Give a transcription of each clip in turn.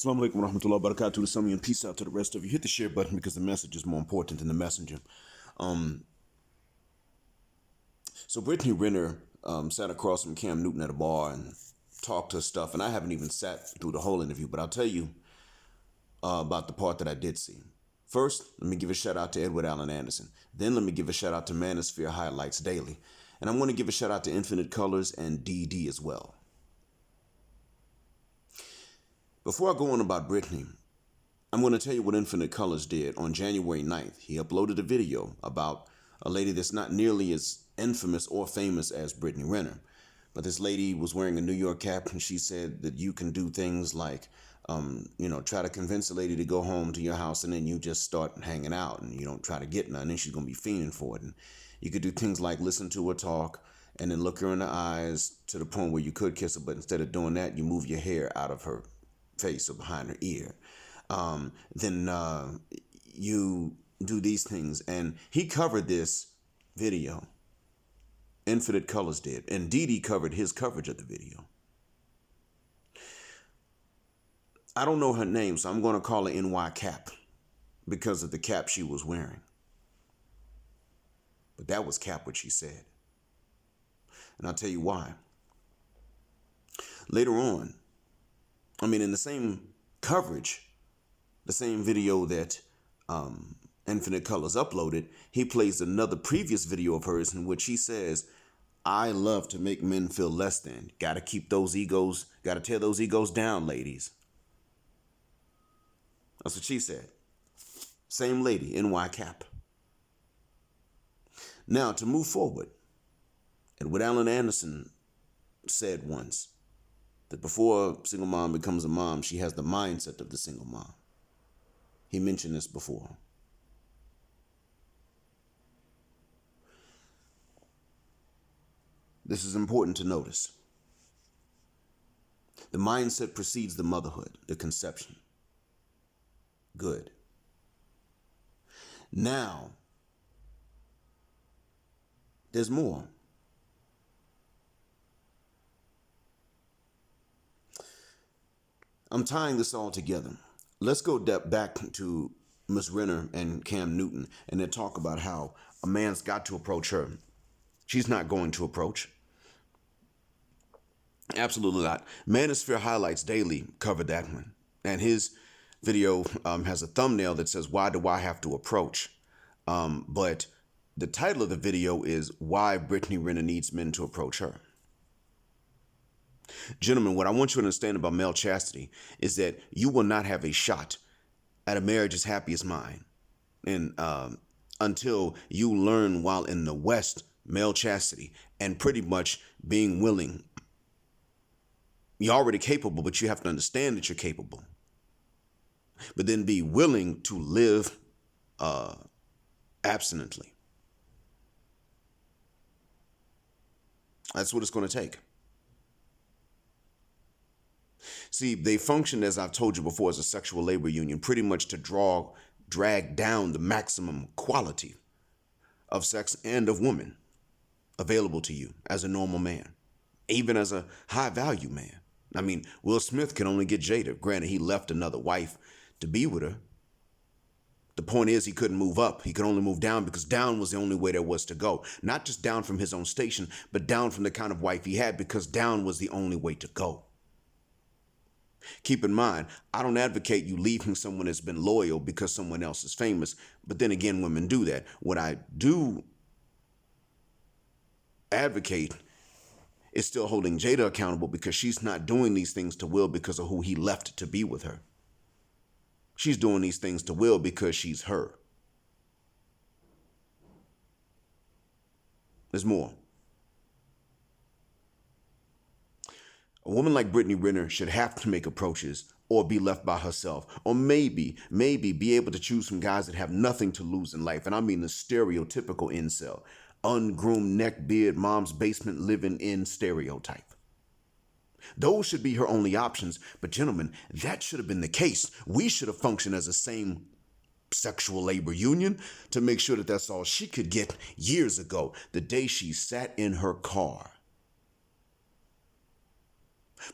Assalamu alaikum wa rahmatullahi wa barakatuh to some of you, and peace out to the rest of you. Hit the share button because the message is more important than the messenger. So Brittany Renner sat across from Cam Newton at a bar and talked her stuff, and I haven't even sat through the whole interview, but I'll tell you about the part that I did see. First, let me give a shout out to Edward Allen Anderson. Then let me give a shout out to Manosphere Highlights Daily. And I'm going to give a shout out to Infinite Colors and DD as well. Before I go on about Brittany, I'm going to tell you what Infinite Colors did on January 9th. He uploaded a video about a lady that's not nearly as infamous or famous as Brittany Renner. But this lady was wearing a New York cap, and she said that you can do things like, try to convince a lady to go home to your house, and then you just start hanging out, and you don't try to get none, and she's going to be fiending for it. And you could do things like listen to her talk, and then look her in the eyes to the point where you could kiss her, but instead of doing that, you move your hair out of her face or behind her ear. Then you do these things. And he covered this video. Infinite Colors did. And Dee covered his coverage of the video. I don't know her name, so I'm going to call her NY Cap because of the cap she was wearing. But that was cap what she said. And I'll tell you why. Later on, in the same coverage, the same video that Infinite Colors uploaded, he plays another previous video of hers in which he says, I love to make men feel less than. Got to keep those egos, got to tear those egos down, ladies. That's what she said. Same lady, NY Cap. Now, to move forward, Edward Allen Anderson said once that before a single mom becomes a mom, she has the mindset of the single mom. He mentioned this before. This is important to notice. The mindset precedes the motherhood, the conception. Good. Now, there's more. I'm tying this all together. Let's go back to Miss Renner and Cam Newton and then talk about how a man's got to approach her. She's not going to approach. Absolutely not. Manosphere Highlights Daily covered that one. And his video has a thumbnail that says, why do I have to approach? But the title of the video is Why Brittany Renner Needs Men to Approach Her. Gentlemen, what I want you to understand about male chastity is that you will not have a shot at a marriage as happy as mine. And until you learn while in the West, male chastity, and pretty much being willing. You're already capable, but you have to understand that you're capable. But then be willing to live abstinently. That's what it's going to take. See, they function, as I've told you before, as a sexual labor union, pretty much to drag down the maximum quality of sex and of women available to you as a normal man, even as a high-value man. Will Smith can only get Jada. Granted, he left another wife to be with her. The point is he couldn't move up. He could only move down because down was the only way there was to go. Not just down from his own station, but down from the kind of wife he had because down was the only way to go. Keep in mind, I don't advocate you leaving someone that's been loyal because someone else is famous. But then again, women do that. What I do advocate is still holding Jada accountable because she's not doing these things to Will because of who he left to be with her. She's doing these things to Will because she's her. There's more. A woman like Brittany Renner should have to make approaches or be left by herself. Or maybe be able to choose from guys that have nothing to lose in life. And I mean the stereotypical incel. Ungroomed neck beard, mom's basement living in stereotype. Those should be her only options. But gentlemen, that should have been the case. We should have functioned as the same sexual labor union to make sure that that's all she could get years ago, the day she sat in her car.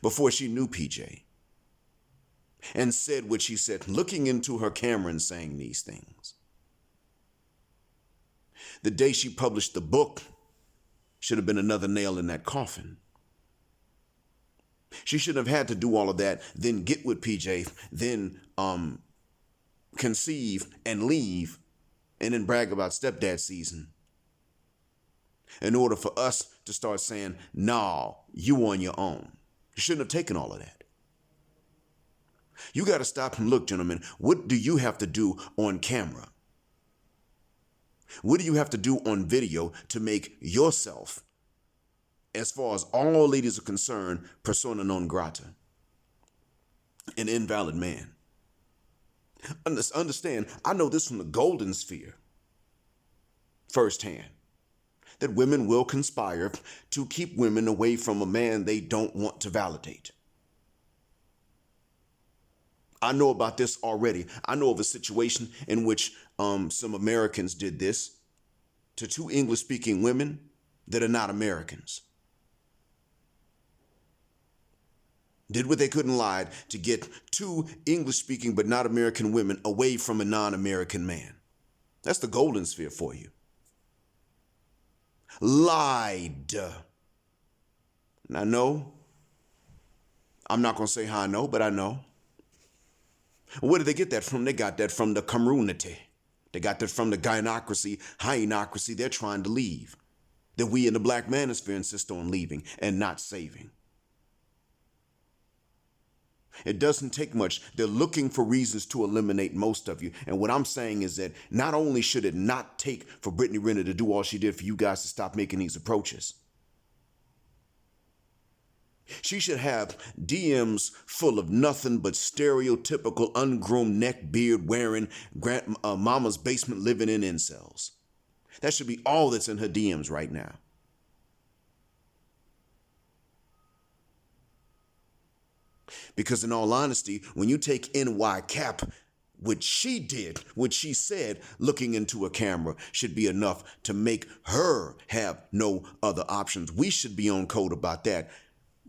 Before she knew PJ. and said what she said, looking into her camera and saying these things. The day she published the book should have been another nail in that coffin. She shouldn't have had to do all of that, then get with PJ, then conceive and leave, and then brag about stepdad season, in order for us to start saying, nah, you on your own. You shouldn't have taken all of that. You got to stop and look, gentlemen. What do you have to do on camera? What do you have to do on video to make yourself, as far as all ladies are concerned, persona non grata, an invalid man? Understand, I know this from the golden sphere firsthand, that women will conspire to keep women away from a man they don't want to validate. I know about this already. I know of a situation in which some Americans did this to two English-speaking women that are not Americans. Did what they couldn't lie to get two English-speaking but not American women away from a non-American man. That's the golden sphere for you. Lied. And I know. I'm not going to say how I know, but I know. Where did they get that from? They got that from the community. They got that from the gynocracy, hyenocracy they're trying to leave. That we in the black manosphere insist on leaving and not saving. It doesn't take much. They're looking for reasons to eliminate most of you. And what I'm saying is that not only should it not take for Brittany Renner to do all she did for you guys to stop making these approaches, she should have DMs full of nothing but stereotypical ungroomed neck beard wearing mama's basement living in incels. That should be all that's in her DMs right now. Because in all honesty, when you take NY Cap, what she did, what she said, looking into a camera should be enough to make her have no other options. We should be on code about that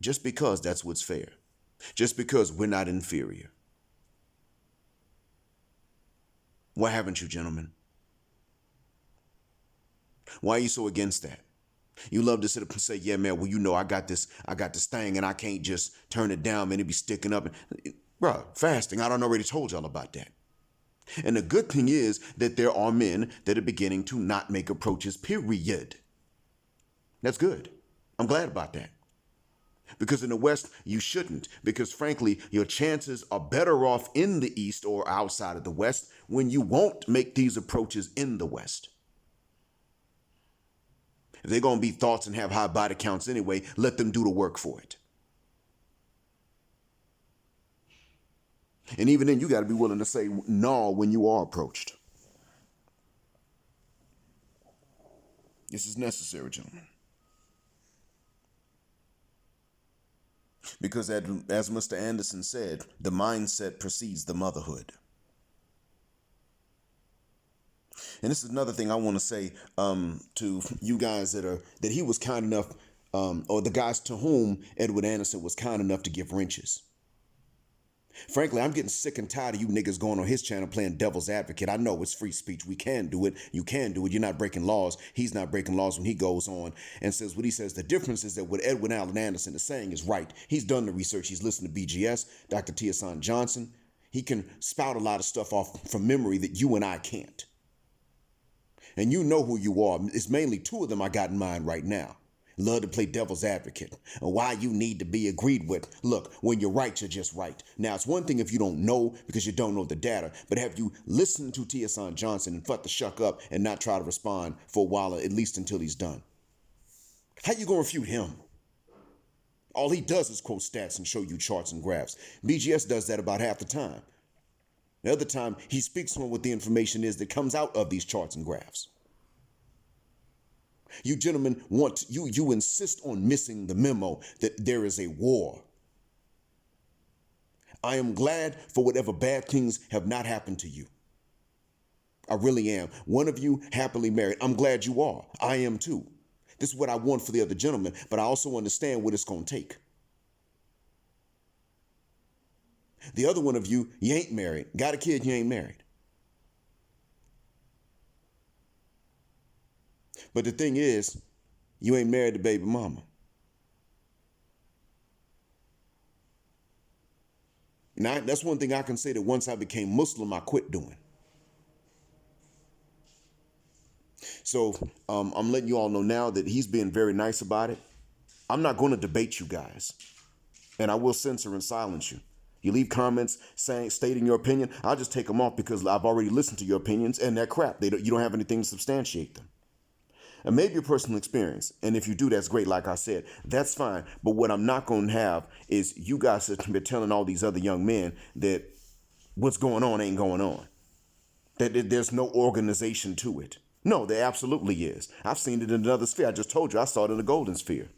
just because that's what's fair. Just because we're not inferior. Why haven't you, gentlemen? Why are you so against that? You love to sit up and say, yeah, man, well, you know, I got this thing and I can't just turn it down, man. It be sticking up. Bruh, fasting. I done already told y'all about that. And the good thing is that there are men that are beginning to not make approaches, period. That's good. I'm glad about that. Because in the West, you shouldn't. Because frankly, your chances are better off in the East or outside of the West when you won't make these approaches in the West. If they're going to be thoughts and have high body counts anyway, let them do the work for it. And even then, you got to be willing to say no when you are approached. This is necessary, gentlemen. Because as Mr. Anderson said, the mindset precedes the motherhood. And this is another thing I want to say to you guys that he was kind enough, or the guys to whom Edward Anderson was kind enough to give wrenches. Frankly, I'm getting sick and tired of you niggas going on his channel playing devil's advocate. I know it's free speech. We can do it. You can do it. You're not breaking laws. He's not breaking laws when he goes on and says what he says. The difference is that what Edward Allen Anderson is saying is right. He's done the research. He's listened to BGS, Dr. Tiasan Johnson. He can spout a lot of stuff off from memory that you and I can't. And you know who you are. It's mainly two of them I got in mind right now. Love to play devil's advocate. And why you need to be agreed with. Look, when you're right, you're just right. Now, it's one thing if you don't know because you don't know the data. But have you listened to Tiasan Johnson and fuck the shuck up and not try to respond for a while, at least until he's done? How you going to refute him? All he does is quote stats and show you charts and graphs. BGS does that about half the time. The other time, he speaks on what the information is that comes out of these charts and graphs. You gentlemen you insist on missing the memo that there is a war. I am glad for whatever bad things have not happened to you. I really am. One of you happily married. I'm glad you are. I am too. This is what I want for the other gentleman, but I also understand what it's going to take. The other one of you ain't married. Got a kid, you ain't married. But the thing is, you ain't married to baby mama. Now, that's one thing I can say that once I became Muslim, I quit doing. So I'm letting you all know now that he's being very nice about it. I'm not going to debate you guys, and I will censor and silence you. You leave comments stating your opinion, I'll just take them off because I've already listened to your opinions and they're crap. You don't have anything to substantiate them. And maybe your personal experience, and if you do, that's great. Like I said, that's fine. But what I'm not going to have is you guys sitting here telling all these other young men that what's going on ain't going on, that there's no organization to it. No, there absolutely is. I've seen it in another sphere. I just told you I saw it in the golden sphere.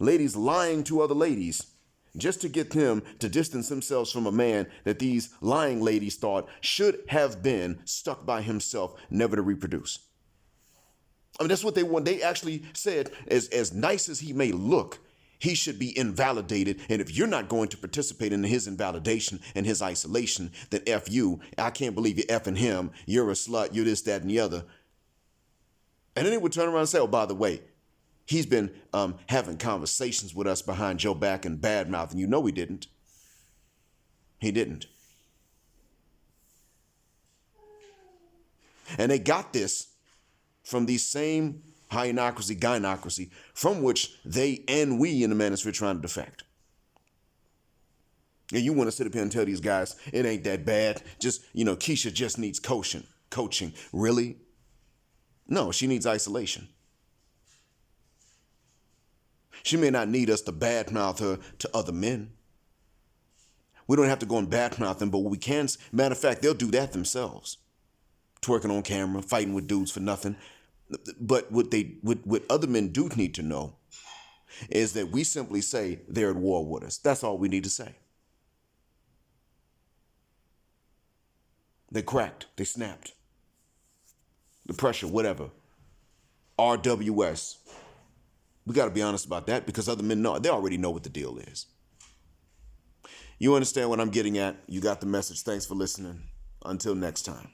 Ladies lying to other ladies just to get them to distance themselves from a man that these lying ladies thought should have been stuck by himself, never to reproduce. I mean, that's what they want. They actually said, as nice as he may look, he should be invalidated. And if you're not going to participate in his invalidation and his isolation, then F you. I can't believe you're effing him. You're a slut. You're this, that, and the other. And then they would turn around and say, oh, by the way, he's been having conversations with us behind your back and badmouth. And you know he didn't. He didn't. And they got this from these same hypocrisy, gynocracy, from which they and we in the Manosphere are trying to defect. And you want to sit up here and tell these guys, it ain't that bad. Just, Keisha just needs coaching. Really? No, she needs isolation. She may not need us to badmouth her to other men. We don't have to go and badmouth them, but we can. Matter of fact, they'll do that themselves. Twerking on camera, fighting with dudes for nothing. But what other men do need to know is that we simply say they're at war with us. That's all we need to say. They cracked. They snapped. The pressure, whatever. RWS. We got to be honest about that because other men know. They already know what the deal is. You understand what I'm getting at? You got the message. Thanks for listening. Until next time.